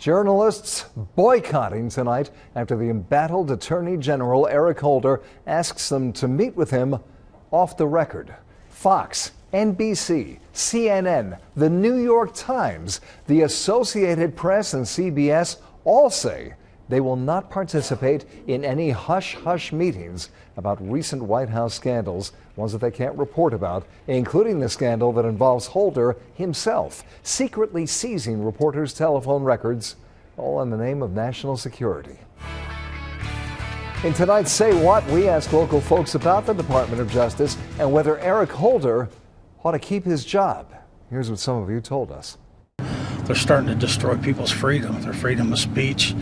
Journalists boycotting tonight after the embattled Attorney General Eric Holder asks them to meet with him off the record. Fox, NBC, CNN, the New York Times, the Associated Press, and CBS all say they will not participate in any hush-hush meetings about recent White House scandals, ones that they can't report about, including the scandal that involves Holder himself secretly seizing reporters' telephone records, all in the name of national security. In tonight's Say What, we ask local folks about the Department of Justice and whether Eric Holder ought to keep his job. Here's what some of you told us. They're starting to destroy people's freedom, their freedom of speech,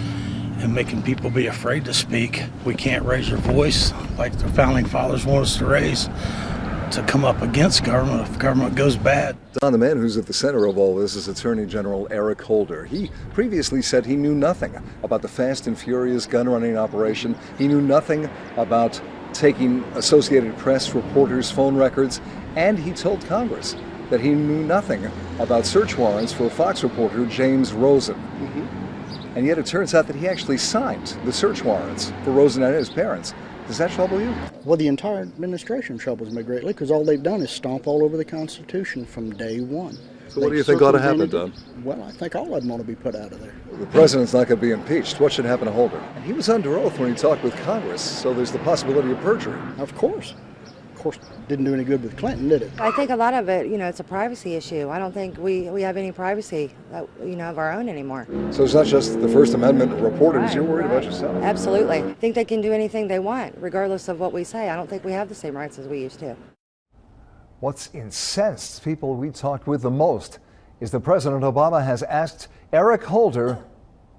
and making people be afraid to speak. We can't raise our voice like the founding fathers want us to raise, to come up against government if government goes bad. Don, the man who's at the center of all this is Attorney General Eric Holder. He previously said he knew nothing about the Fast and Furious gun-running operation. He knew nothing about taking Associated Press reporters' phone records, and he told Congress that he knew nothing about search warrants for Fox reporter James Rosen. And yet it turns out that he actually signed the search warrants for Rosen and his parents. Does that trouble you? Well, the entire administration troubles me greatly because all they've done is stomp all over the Constitution from day one. So what do you think ought to happen, Don? Well, I think all of them ought to be put out of there. The president's not going to be impeached. What should happen to Holder? And he was under oath when he talked with Congress, so there's the possibility of perjury. Of course. Of course, didn't do any good with Clinton, did it? I think a lot of it, it's a privacy issue. I don't think we have any privacy, of our own anymore. So it's not just the First Amendment reporters. Right, You're worried about yourself. Absolutely. I think they can do anything they want, regardless of what we say. I don't think we have the same rights as we used to. What's incensed people we talked with the most is that President Obama has asked Eric Holder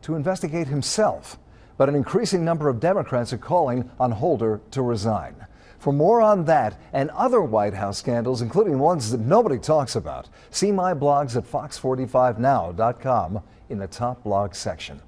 to investigate himself. But an increasing number of Democrats are calling on Holder to resign. For more on that and other White House scandals, including ones that nobody talks about, see my blogs at fox45now.com in the top blog section.